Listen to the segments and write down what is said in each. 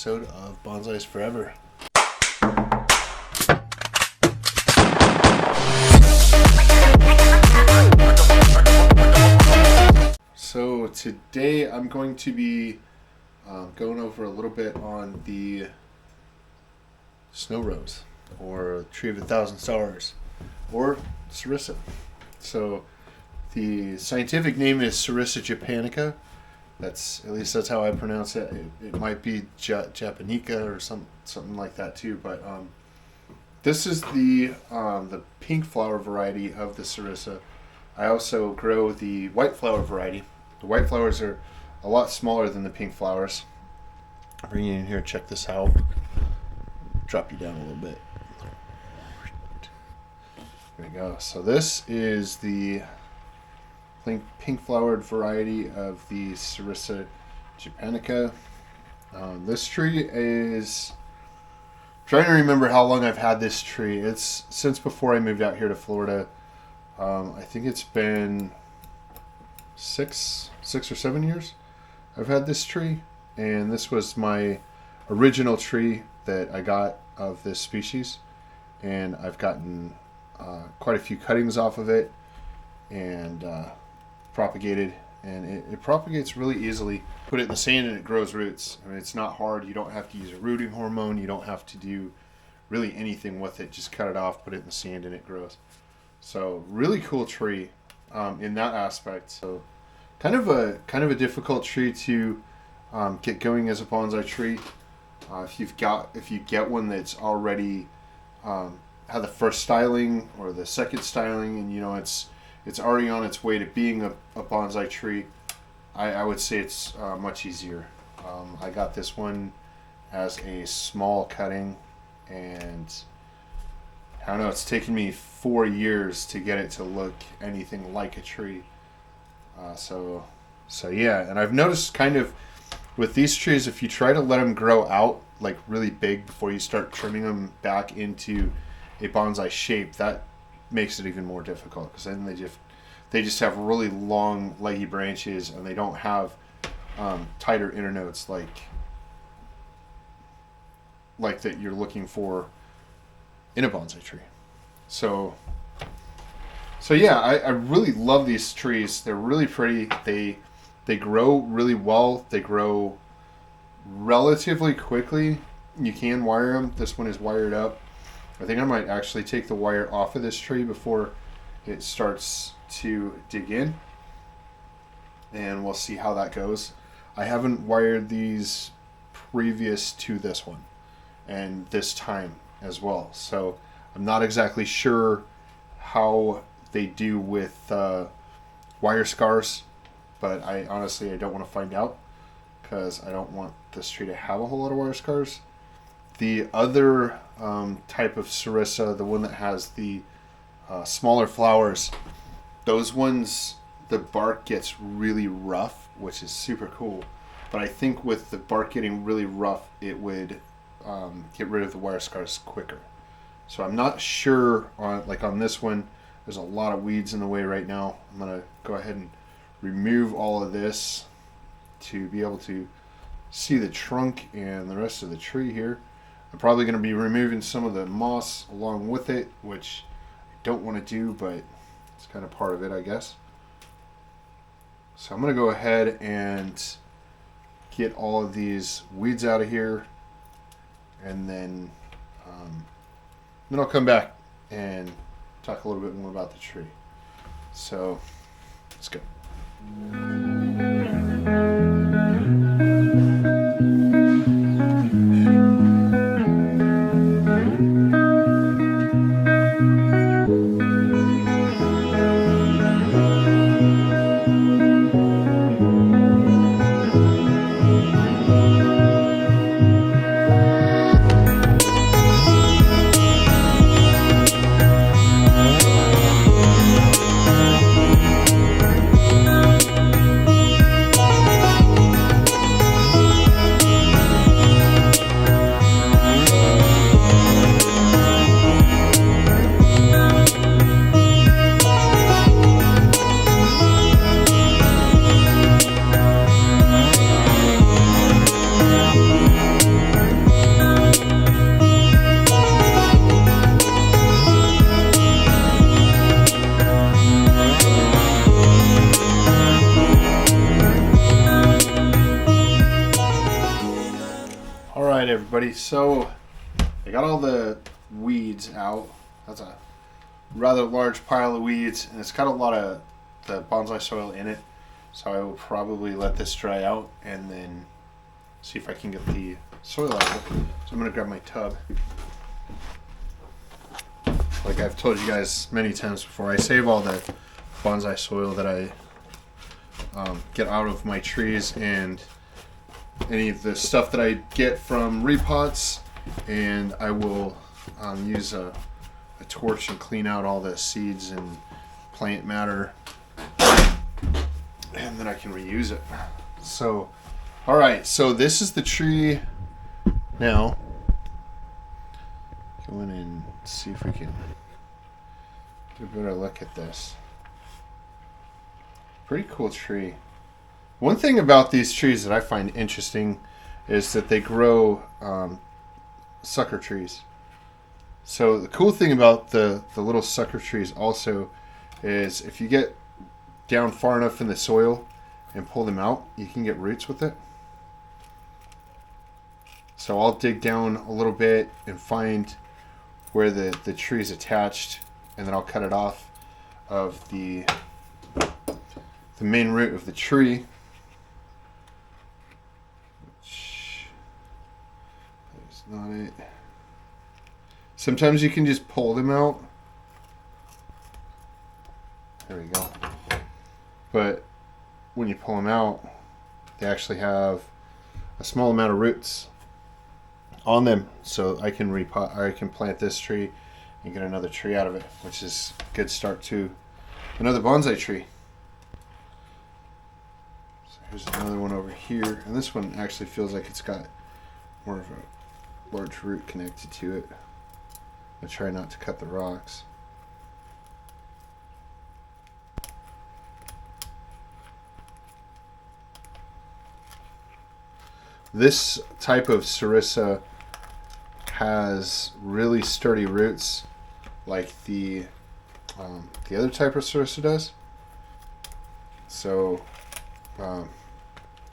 episode of Bonsai's Forever. So today I'm going to be going over a little bit on the snow rose, or tree of 1,000 stars, or Sarissa. So the scientific name is Sarissa japonica. At least that's how I pronounce it. It might be japonica or something like that too. But this is the pink flower variety of the Sarissa. I also grow the white flower variety. The white flowers are a lot smaller than the pink flowers. I'll bring you in here, check this out. Drop you down a little bit. There we go. So this is the pink flowered variety of the Sarissa japonica. This tree is, trying to remember how long I've had this tree. It's since before I moved out here to Florida. I think it's been six or 7 years I've had this tree, and this was my original tree that I got of this species, and I've gotten quite a few cuttings off of it and propagated, and it propagates really easily. Put it in the sand and it grows roots. I mean, it's not hard. You don't have to use a rooting hormone. You don't have to do really anything with it. Just cut it off, put it in the sand, and it grows. So really cool tree in that aspect. So kind of a difficult tree to get going as a bonsai tree. If you get one that's already had the first styling or the second styling, and it's already on its way to being a bonsai tree, I would say it's much easier. I got this one as a small cutting, and I don't know, it's taken me 4 years to get it to look anything like a tree. So yeah, and I've noticed kind of with these trees, if you try to let them grow out like really big before you start trimming them back into a bonsai shape, that makes it even more difficult, because then they just have really long leggy branches, and they don't have tighter internodes like that you're looking for in a bonsai tree. So yeah, I really love these trees. They're really pretty. They grow really well. They grow relatively quickly. You can wire them. This one is wired up. I think I might actually take the wire off of this tree before it starts to dig in, and we'll see how that goes. I haven't wired these previous to this one and this time as well, so I'm not exactly sure how they do with wire scars, but I don't want to find out, because I don't want this tree to have a whole lot of wire scars. The other type of Sarissa, the one that has the smaller flowers, those ones, the bark gets really rough, which is super cool. But I think with the bark getting really rough, it would get rid of the wire scars quicker. So I'm not sure on this one. There's a lot of weeds in the way right now. I'm gonna go ahead and remove all of this to be able to see the trunk and the rest of the tree here. I'm probably going to be removing some of the moss along with it, which I don't want to do, but it's kind of part of it, I guess. So I'm going to go ahead and get all of these weeds out of here, and then I'll come back and talk a little bit more about the tree. So let's go. everybody. So I got all the weeds out. That's a rather large pile of weeds, and it's got a lot of the bonsai soil in it. So I will probably let this dry out and then see if I can get the soil out of it. So I'm going to grab my tub. Like I've told you guys many times before, I save all the bonsai soil that I get out of my trees and any of the stuff that I get from repots, and I will use a torch and clean out all the seeds and plant matter, and then I can reuse it. So, all right, so this is the tree now. Go in and see if we can do a better look at this. Pretty cool tree. One thing about these trees that I find interesting is that they grow sucker trees. So the cool thing about the little sucker trees also is if you get down far enough in the soil and pull them out, you can get roots with it. So I'll dig down a little bit and find where the tree is attached, and then I'll cut it off of the main root of the tree. Which is not it. Sometimes you can just pull them out. There we go. But when you pull them out, they actually have a small amount of roots on them, so I can plant this tree and get another tree out of it, which is a good start to another bonsai tree. So here's another one over here, and this one actually feels like it's got more of a large root connected to it. I try not to cut the rocks. This type of sarissa has really sturdy roots, like the other type of sarissa does. So,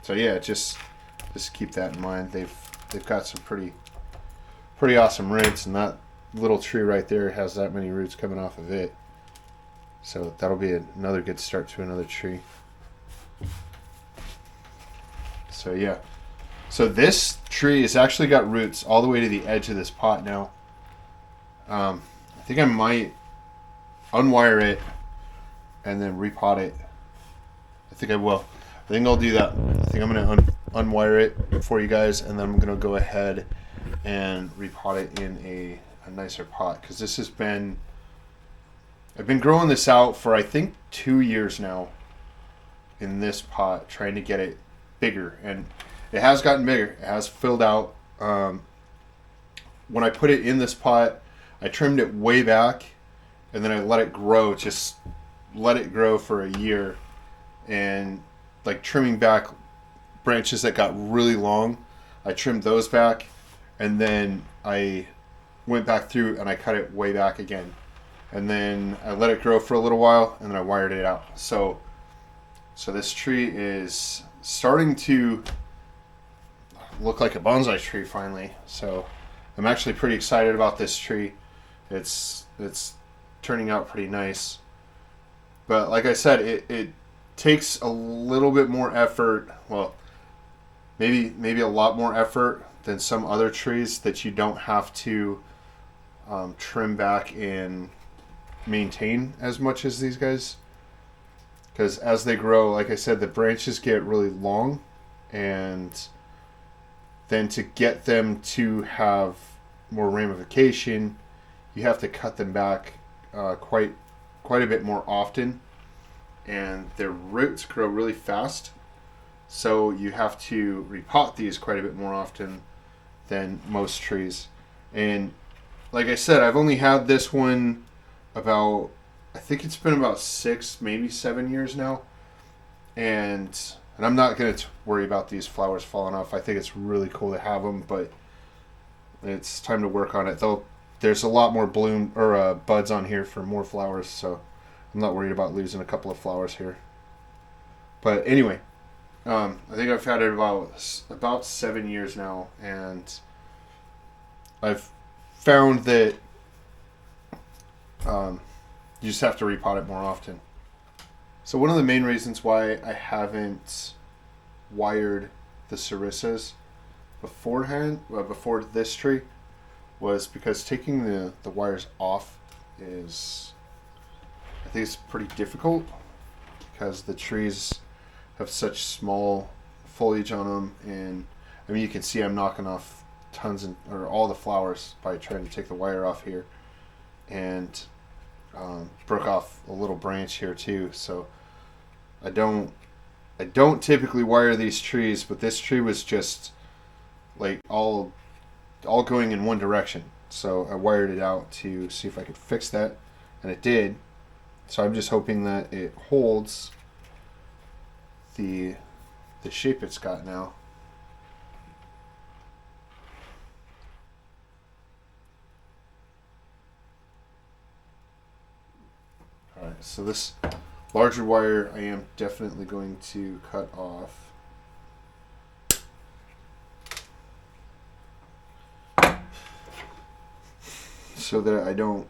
yeah, just keep that in mind. They've got some pretty awesome roots, and that little tree right there has that many roots coming off of it. So that'll be another good start to another tree. So yeah. So this tree has actually got roots all the way to the edge of this pot now. I think I might unwire it and then repot it. I think I will. I think I'll do that. I think I'm going to unwire it for you guys, and then I'm going to go ahead and repot it in a nicer pot, because this has been, I've been growing this out for I think 2 years now in this pot, trying to get it bigger, and it has gotten bigger. It has filled out. When I put it in this pot, I trimmed it way back, and then I let it grow. Just let it grow for a year, and like trimming back branches that got really long, I trimmed those back, and then I went back through and I cut it way back again, and then I let it grow for a little while, and then I wired it out. So this tree is starting to look like a bonsai tree finally. So I'm actually pretty excited about this tree. It's turning out pretty nice. But like I said, it takes a little bit more effort. Well, maybe a lot more effort than some other trees that you don't have to trim back and maintain as much as these guys. Because as they grow, like I said, the branches get really long, and then to get them to have more ramification, you have to cut them back quite a bit more often, and their roots grow really fast, so you have to repot these quite a bit more often than most trees. And like I said, I've only had this one about, I think it's been about 6, maybe 7 years now, and I'm not going to worry about these flowers falling off. I think it's really cool to have them, but it's time to work on it. Though there's a lot more bloom or buds on here for more flowers, so I'm not worried about losing a couple of flowers here. But anyway, I think I've had it about 7 years now, and I've found that you just have to repot it more often. So one of the main reasons why I haven't wired the sericas before this tree, was because taking the wires off is, I think it's pretty difficult, because the trees have such small foliage on them, and I mean you can see I'm knocking off or all the flowers by trying to take the wire off here, and broke off a little branch here too. So I don't typically wire these trees, but this tree was just like all going in one direction. So I wired it out to see if I could fix that, and it did. So I'm just hoping that it holds the shape it's got now. Alright, so this larger wire I am definitely going to cut off. So that I don't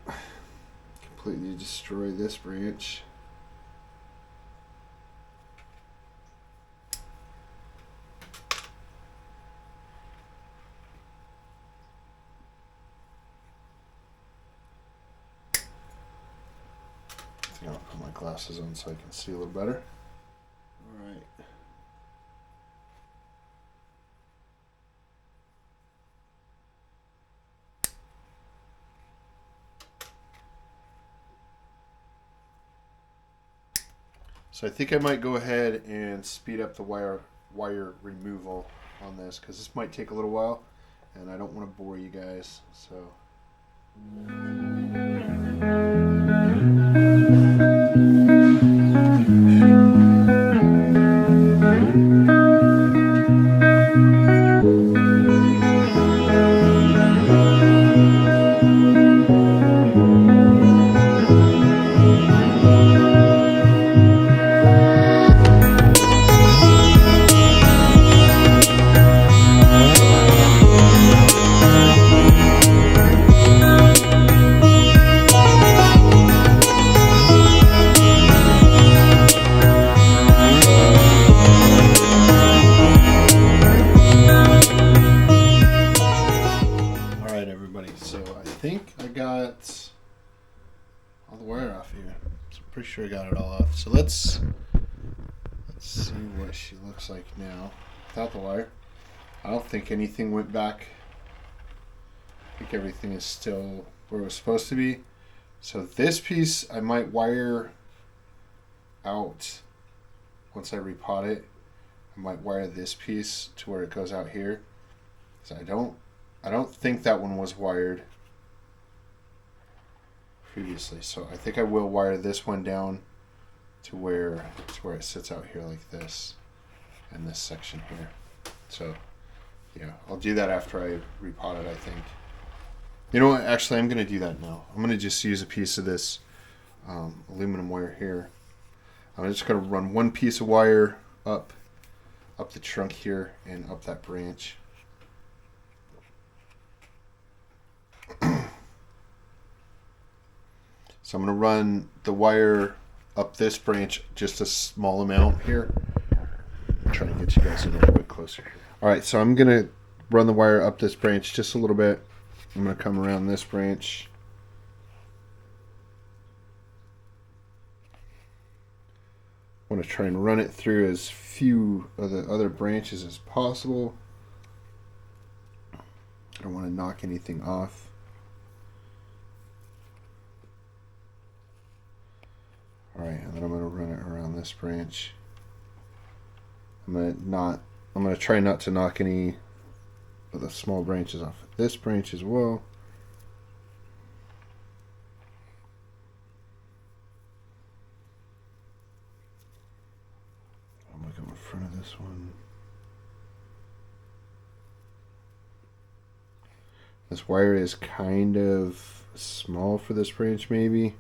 completely destroy this branch. I think I'll put my glasses on so I can see a little better. All right. So I think I might go ahead and speed up the wire removal on this, because this might take a little while and I don't want to bore you guys. So pretty sure I got it all off. So let's see what she looks like now without the wire. I don't think anything went back. I think everything is still where it was supposed to be. So this piece I might wire out once I repot it. I might wire this piece to where it goes out here. So I don't think that one was wired previously, so I think I will wire this one down to where it sits out here like this, and this section here. So yeah, I'll do that after I repot it, I think. You know what, actually I'm going to do that now. I'm going to just use a piece of this aluminum wire here. I'm just going to run one piece of wire up the trunk here and up that branch. So I'm going to run the wire up this branch just a small amount here. I'm trying to get you guys a little bit closer. Alright, so I'm going to run the wire up this branch just a little bit. I'm going to come around this branch. I want to try and run it through as few of the other branches as possible. I don't want to knock anything off. Alright, and then I'm going to run it around this branch. I'm going to try not to knock any of the small branches off of this branch as well. I'm going to go in front of this one. This wire is kind of small for this branch, maybe.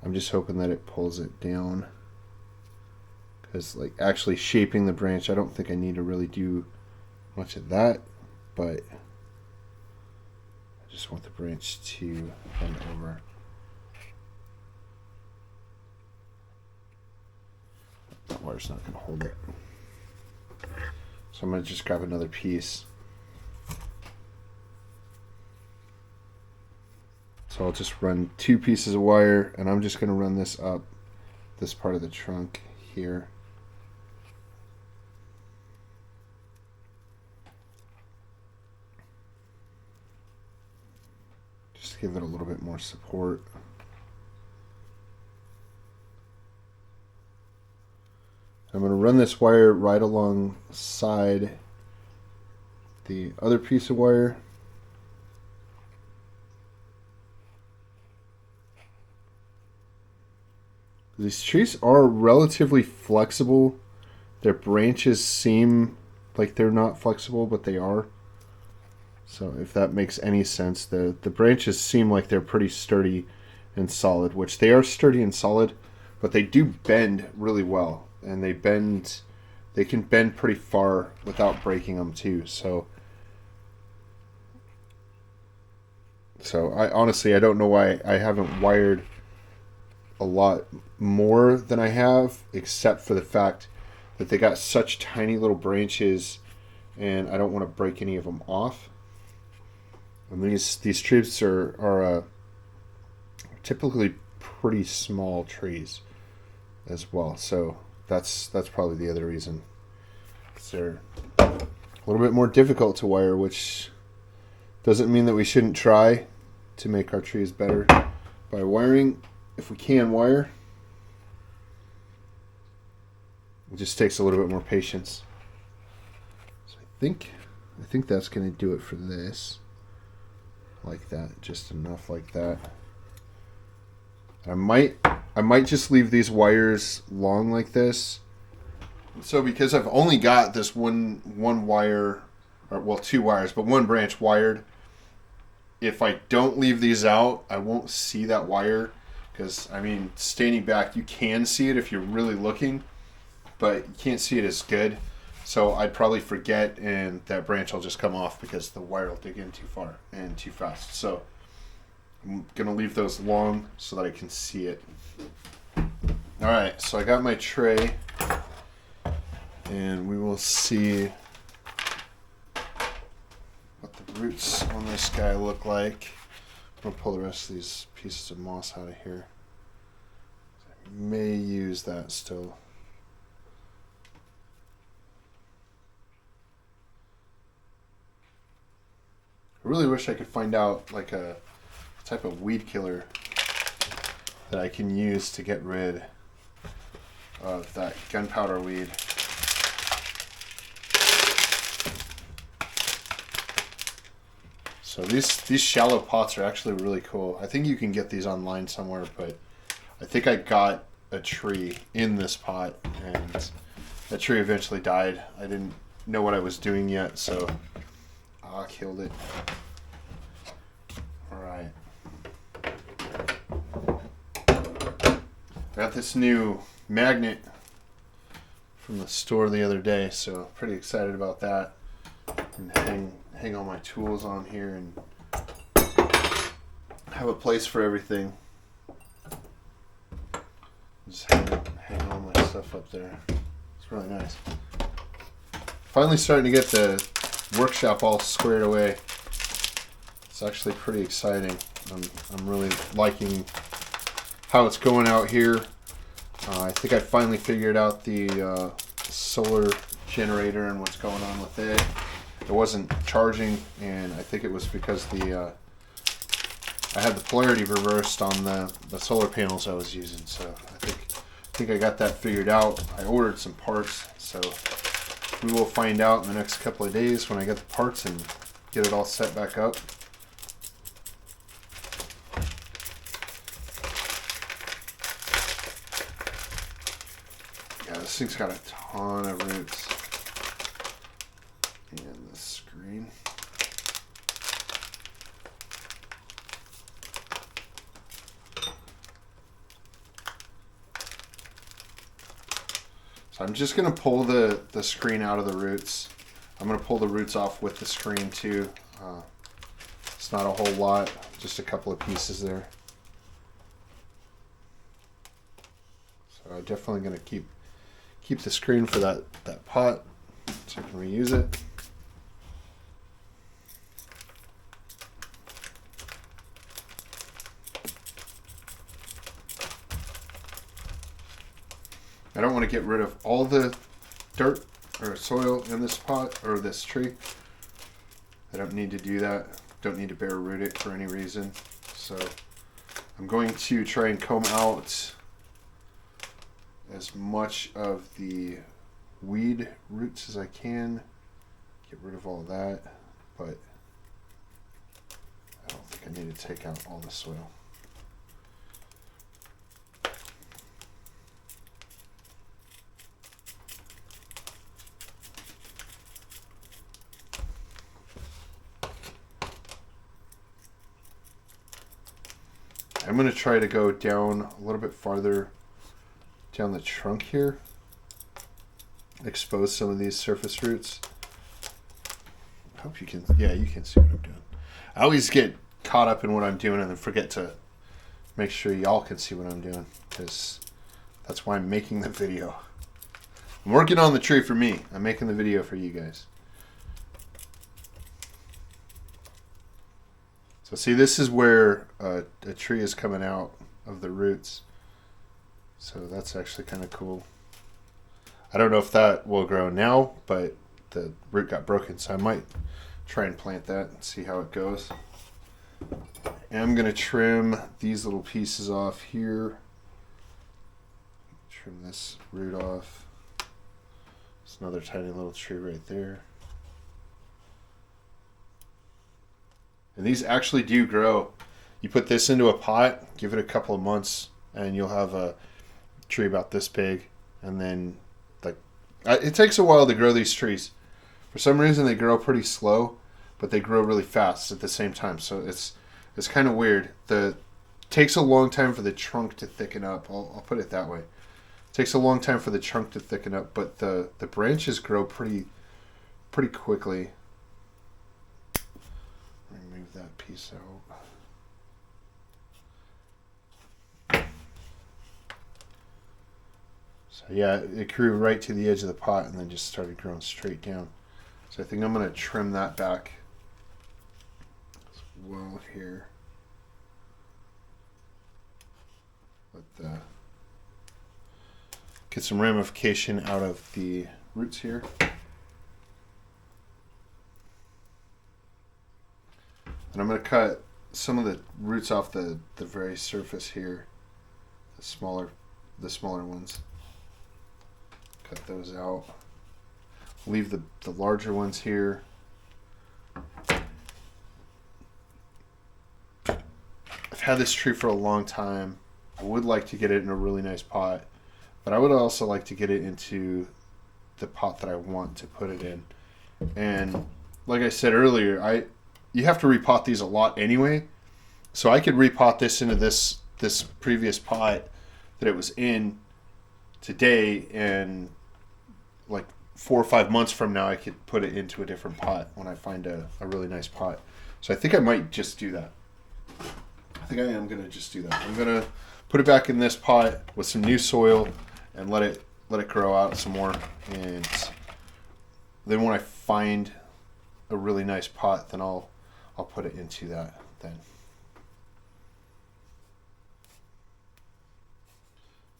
I'm just hoping that it pulls it down, because like actually shaping the branch, I don't think I need to really do much of that, but just want the branch to bend over. That wire's not going to hold it. So I'm going to just grab another piece. So I'll just run 2 pieces of wire, and I'm just going to run this up this part of the trunk here. Just to give it a little bit more support. I'm going to run this wire right alongside the other piece of wire. These trees are relatively flexible. Their branches seem like they're not flexible, but they are. So if that makes any sense, the branches seem like they're pretty sturdy and solid, which they are sturdy and solid, but they do bend really well. And they can bend pretty far without breaking them too. So I honestly, I don't know why I haven't wired a lot more than I have, except for the fact that they got such tiny little branches, and I don't want to break any of them off. And these trees are typically pretty small trees as well, so that's probably the other reason. They're a little bit more difficult to wire, which doesn't mean that we shouldn't try to make our trees better by wiring. If we can wire, it just takes a little bit more patience. So I think that's going to do it for this. Like that, just enough like that. I might just leave these wires long like this. So because I've only got this one wire, or well, 2 wires, but 1 branch wired, if I don't leave these out, I won't see that wire. Because, I mean, standing back, you can see it if you're really looking, but you can't see it as good. So I'd probably forget, and that branch will just come off because the wire will dig in too far and too fast. So I'm going to leave those long so that I can see it. Alright, so I got my tray, and we will see what the roots on this guy look like. I'm going to pull the rest of these pieces of moss out of here. I may use that still. I really wish I could find out like a type of weed killer that I can use to get rid of that gunpowder weed. So these shallow pots are actually really cool. I think you can get these online somewhere, but I think I got a tree in this pot, and that tree eventually died. I didn't know what I was doing yet, so I killed it. Alright. Got this new magnet from the store the other day, so pretty excited about that. And hang all my tools on here and have a place for everything. Just hang all my stuff up there. It's really nice. Finally starting to get the workshop all squared away. It's actually pretty exciting. I'm really liking how it's going out here. I think I finally figured out the solar generator and what's going on with it. It wasn't charging, and I think it was because I had the polarity reversed on the solar panels I was using. So I think I got that figured out. I ordered some parts, so we will find out in the next couple of days when I get the parts and get it all set back up. Yeah, this thing's got a ton of roots. And the screen. So I'm just going to pull the screen out of the roots. I'm going to pull the roots off with the screen too, It's not a whole lot, just a couple of pieces there. So I'm definitely going to keep the screen for that pot so I can reuse it. I don't want to get rid of all the dirt or soil in this pot or this tree. I don't need to do that. Don't need to bare root it for any reason. So I'm going to try and comb out as much of the weed roots as I can. Get rid of all of that, but I don't think I need to take out all the soil. I'm going to try to go down a little bit farther down the trunk here, expose some of these surface roots. I hope you can, yeah, you can see what I'm doing. I always get caught up in what I'm doing and then forget to make sure y'all can see what I'm doing, because that's why I'm making the video. I'm working on the tree for me. I'm making the video for you guys. So see, this is where a tree is coming out of the roots. So that's actually kind of cool. I don't know if that will grow now, but the root got broken, so I might try and plant that and see how it goes. And I'm going to trim these little pieces off here. Trim this root off. There's another tiny little tree right there. And these actually do grow. You put this into a pot, give it a couple of months, and you'll have a tree about this big. And then, like, it takes a while to grow these trees. For some reason, they grow pretty slow, but they grow really fast at the same time. So it's kind of weird. It takes a long time for the trunk to thicken up. I'll put it that way. It takes a long time for the trunk to thicken up, but the branches grow pretty quickly. Remove that piece out. So yeah, it grew right to the edge of the pot and then just started growing straight down. So I think I'm going to trim that back as well here. Get some ramification out of the roots here. And I'm going to cut some of the roots off the very surface here, the smaller ones. Cut those out. Leave the larger ones here. I've had this tree for a long time. I would like to get it in a really nice pot, but I would also like to get it into the pot that I want to put it in. And like I said earlier, you have to repot these a lot anyway. So I could repot this into this previous pot that it was in today, and like 4 or 5 months from now I could put it into a different pot when I find a really nice pot. So I think I might just do that. I think I am going to just do that. I'm going to put it back in this pot with some new soil and let it grow out some more. And then when I find a really nice pot, then I'll put it into that then.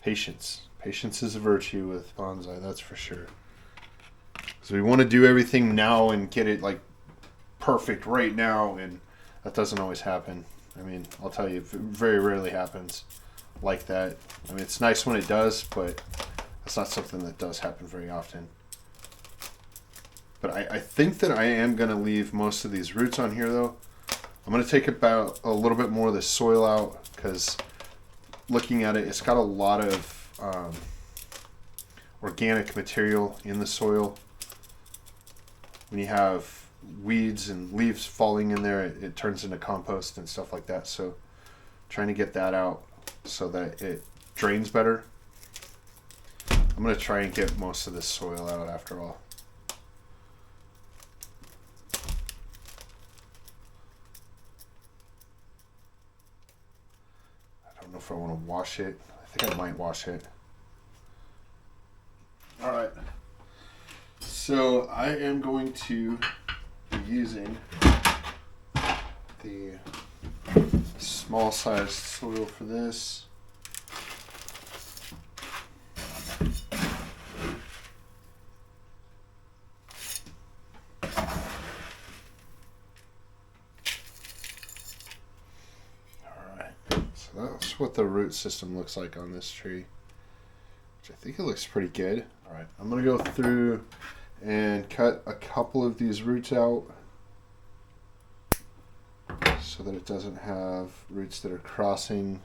Patience. Patience is a virtue with bonsai, that's for sure. So we want to do everything now and get it like perfect right now, and that doesn't always happen. I mean, I'll tell you, it very rarely happens like that. I mean, it's nice when it does, but it's not something that does happen very often. But I think that I am going to leave most of these roots on here, though. I'm going to take about a little bit more of the soil out, because looking at it, it's got a lot of organic material in the soil. When you have weeds and leaves falling in there, it turns into compost and stuff like that. So trying to get that out so that it drains better. I'm going to try and get most of this soil out after all. if I want to wash it. I think I might wash it. All right. So I am going to be using the small sized soil for this. That's what the root system looks like on this tree, which I think it looks pretty good. All right, I'm going to go through and cut a couple of these roots out so that it doesn't have roots that are crossing.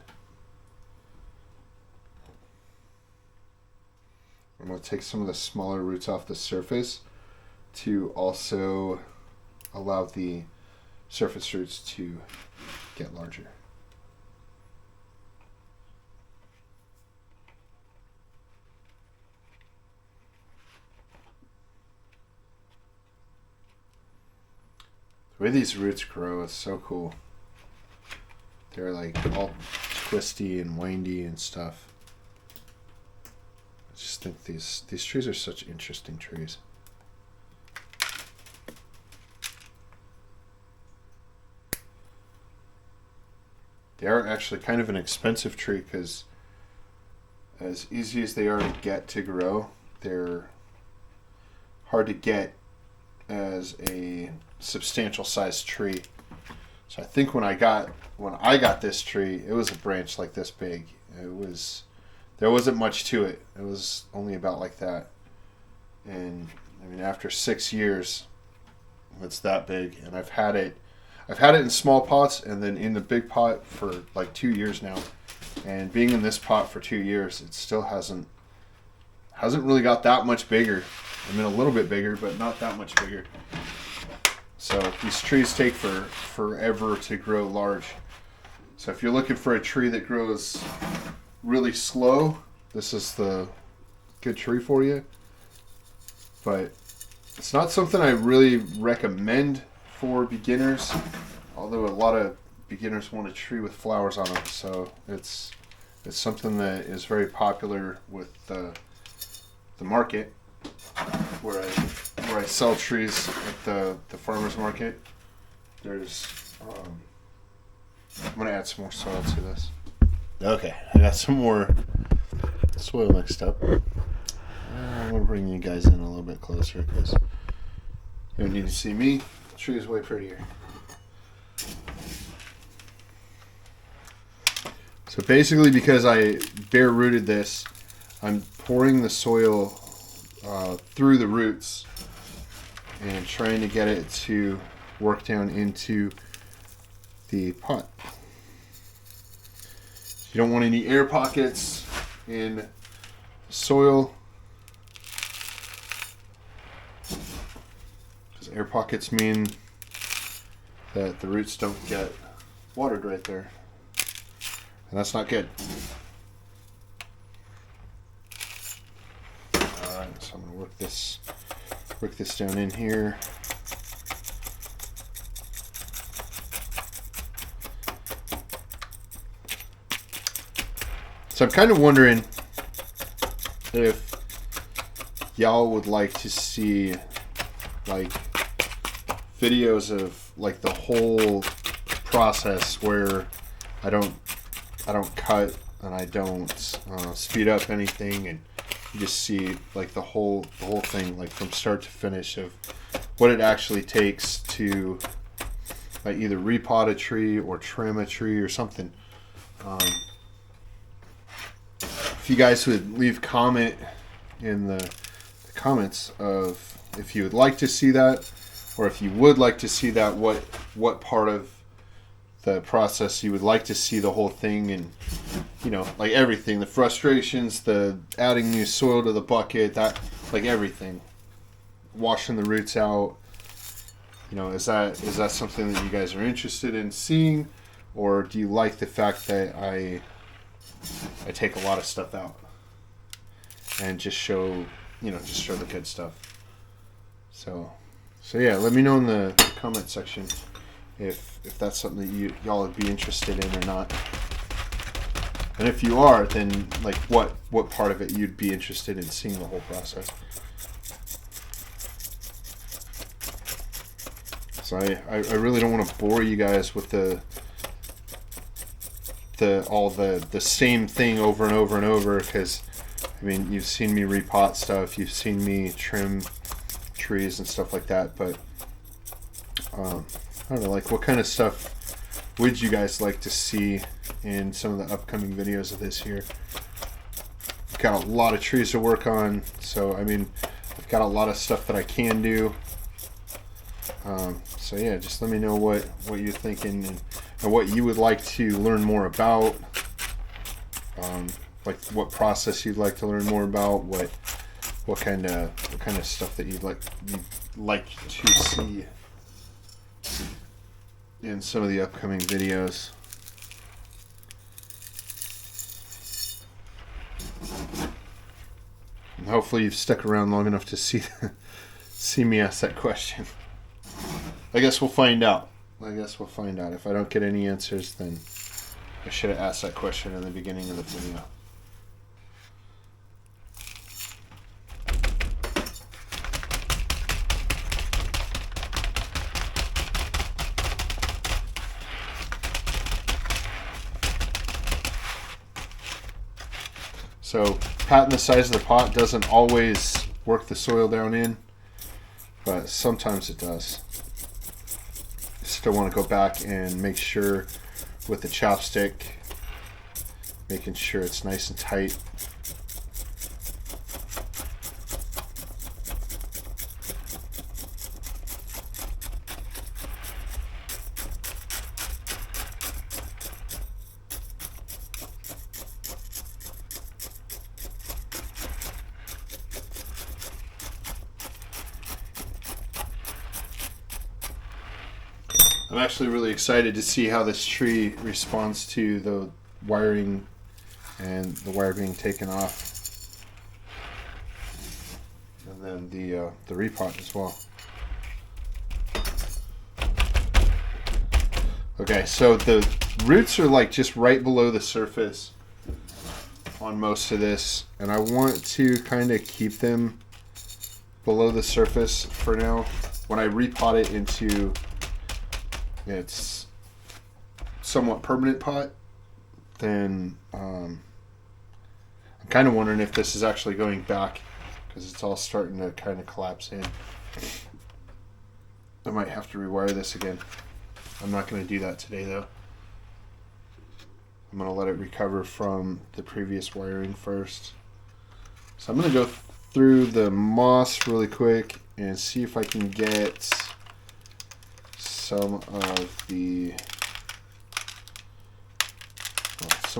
I'm going to take some of the smaller roots off the surface to also allow the surface roots to get larger. The way these roots grow is so cool. They're like all twisty and windy and stuff. I just think these trees are such interesting trees. They are actually kind of an expensive tree because as easy as they are to get to grow, they're hard to get as a substantial sized tree. So I think when I got this tree, it was a branch like this big. There wasn't much to it. It was only about like that. And I mean, after 6 years, it's that big. And I've had it in small pots and then in the big pot for like 2 years now. And being in this pot for 2 years, it still hasn't really got that much bigger. I mean, a little bit bigger, but not that much bigger. So these trees take forever to grow large. So if you're looking for a tree that grows really slow, this is the good tree for you. But it's not something I really recommend for beginners, although a lot of beginners want a tree with flowers on them. So it's something that is very popular with the market where I sell trees at the farmer's market. There's I'm gonna add some more soil to this. Okay, I got some more soil mixed up. I'm gonna bring you guys in a little bit closer because you don't need to see me. The tree is way prettier. So basically, because I bare rooted this, I'm pouring the soil through the roots and trying to get it to work down into the pot. You don't want any air pockets in the soil, because air pockets mean that the roots don't get watered right there, and that's not good. Alright, so I'm going to work this down in here. So I'm kind of wondering if y'all would like to see like videos of like the whole process where I don't cut and I don't speed up anything, and you just see like the whole thing, like from start to finish, of what it actually takes to like either repot a tree or trim a tree or something. If you guys would leave comment in the comments of if you would like to see that, or if you would like to see that, what part of the process you would like to see the whole thing, and you know, like everything, the frustrations, the adding new soil to the bucket, that, like everything, washing the roots out, you know, is that something that you guys are interested in seeing, or do you like the fact that I take a lot of stuff out and just show the good stuff? So yeah, let me know in the comment section if that's something that y'all would be interested in or not. And if you are, then like what part of it you'd be interested in seeing the whole process. So I really don't want to bore you guys with all the same thing over and over and over, because I mean, you've seen me repot stuff, you've seen me trim trees and stuff like that, but I don't know, like what kind of stuff would you guys like to see in some of the upcoming videos of this here? Got a lot of trees to work on, so I mean, I've got a lot of stuff that I can do. So yeah, just let me know what you're thinking and what you would like to learn more about. Like what process you'd like to learn more about, what kind of stuff that you'd like to see in some of the upcoming videos. And hopefully you've stuck around long enough to see me ask that question. I guess we'll find out. If I don't get any answers, then I should have asked that question in the beginning of the video. So patting the size of the pot doesn't always work the soil down in, but sometimes it does. Still want to go back and make sure with the chopstick, making sure it's nice and tight. I'm actually really excited to see how this tree responds to the wiring and the wire being taken off, and then the repot as well. Okay, so the roots are like just right below the surface on most of this, and I want to kind of keep them below the surface for now. When I repot it into its somewhat permanent pot, then I'm kind of wondering if this is actually going back, because it's all starting to kind of collapse in. I might have to rewire this again. I'm not going to do that today though. I'm going to let it recover from the previous wiring first. So I'm going to go through the moss really quick and see if I can get some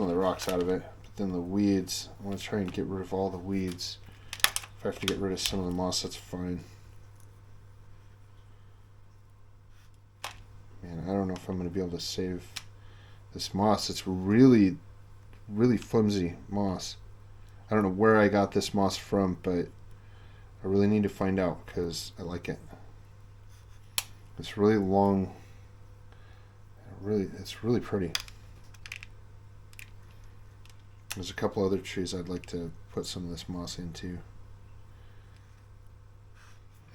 of the rocks out of it, but then the weeds, I want to try and get rid of all the weeds. If I have to get rid of some of the moss, that's fine. Man, I don't know if I'm going to be able to save this moss. It's really, really flimsy moss. I don't know where I got this moss from, but I really need to find out because I like it. It's really long. It's really pretty. There's a couple other trees I'd like to put some of this moss into.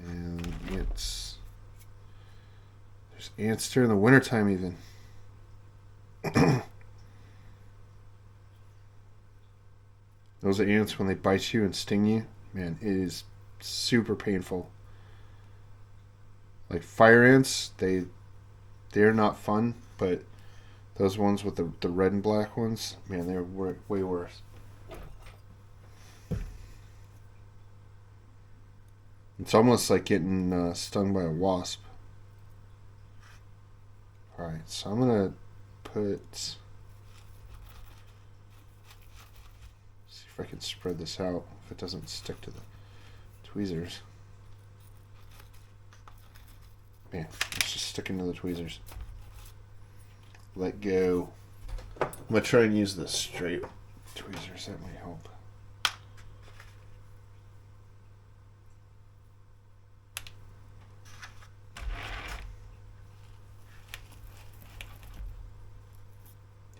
And there's ants during the wintertime even. Those ants, when they bite you and sting you, man, it is super painful. Like fire ants, they're not fun, but those ones with the red and black ones, man, they're way worse. It's almost like getting stung by a wasp. Alright, so I'm going to see if I can spread this out if it doesn't stick to the tweezers. Man, it's just sticking to the tweezers. Let go. I'm going to try and use the straight tweezers. That might help.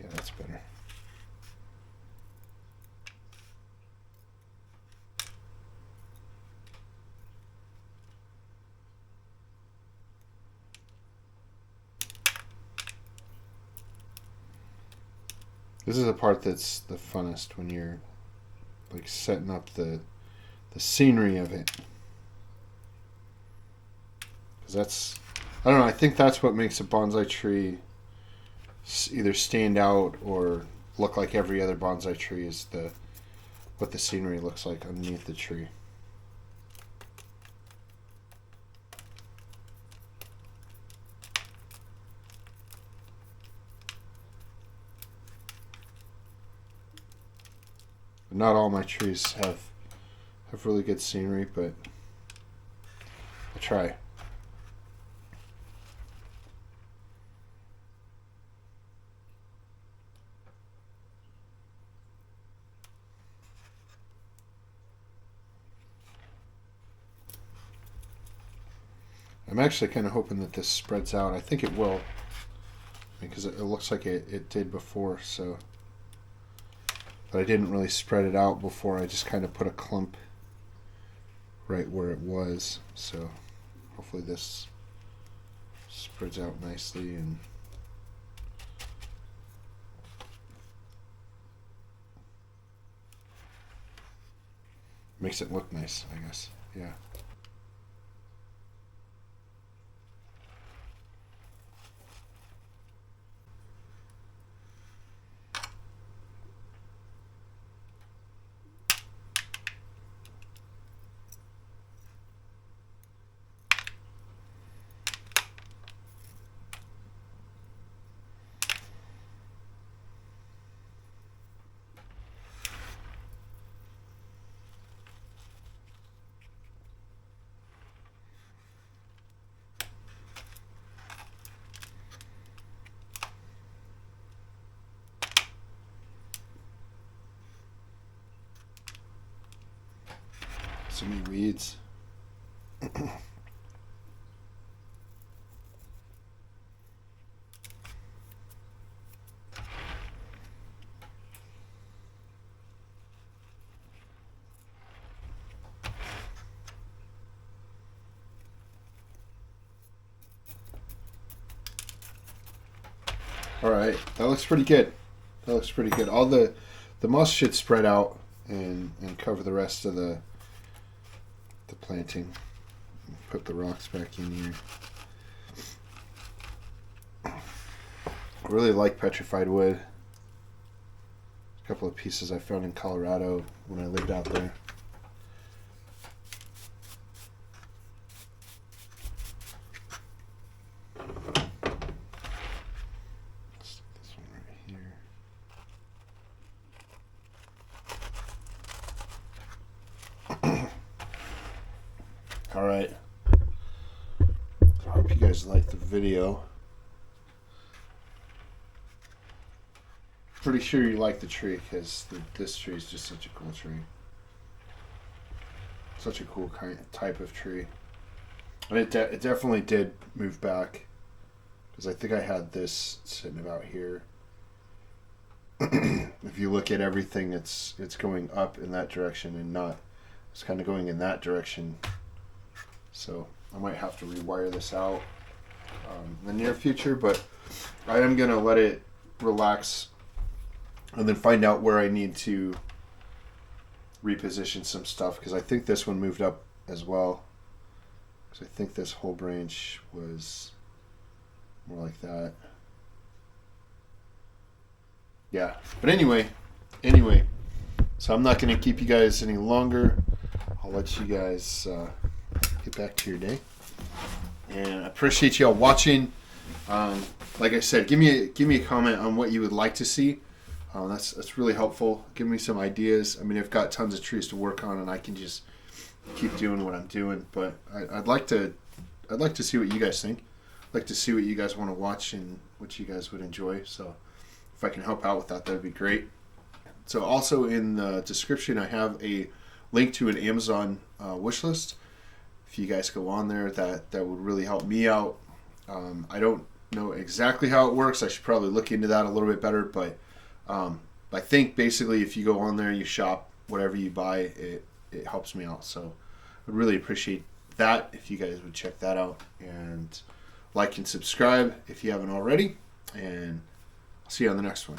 Yeah, that's better. This is the part that's the funnest when you're like setting up the scenery of it. Because that's, I don't know, I think that's what makes a bonsai tree either stand out or look like every other bonsai tree, is what the scenery looks like underneath the tree. Not all my trees have really good scenery, but I try. I'm actually kind of hoping that this spreads out. I think it will, because it looks like it did before, so. But I didn't really spread it out before. I just kind of put a clump right where it was. So hopefully this spreads out nicely and makes it look nice, I guess. Yeah. So many weeds. All right, that looks pretty good. That looks pretty good. All the moss should spread out and cover the rest of the planting. Put the rocks back in here. I really like petrified wood. A couple of pieces I found in Colorado when I lived out there. All right. I hope you guys liked the video. Pretty sure you like the tree, because this tree is just such a cool tree. Such a cool type of tree. And it definitely did move back, because I think I had this sitting about here. If you look at everything, it's going up in that direction and not. It's kind of going in that direction. So I might have to rewire this out in the near future, but I am going to let it relax and then find out where I need to reposition some stuff, because I think this one moved up as well. Because I think this whole branch was more like that. Yeah, but anyway, so I'm not going to keep you guys any longer. I'll let you guys get back to your day, and I appreciate y'all watching. Like I said, give me a comment on what you would like to see. That's really helpful. Give me some ideas. I mean, I've got tons of trees to work on, and I can just keep doing what I'm doing. But I'd like to see what you guys think. I'd like to see what you guys want to watch and what you guys would enjoy. So if I can help out with that, that'd be great. So also in the description, I have a link to an Amazon wish list. If you guys go on there, that would really help me out. I don't know exactly how it works. I should probably look into that a little bit better, but I think basically if you go on there, you shop, whatever you buy, it helps me out. So I'd really appreciate that if you guys would check that out, and like and subscribe if you haven't already, and I'll see you on the next one.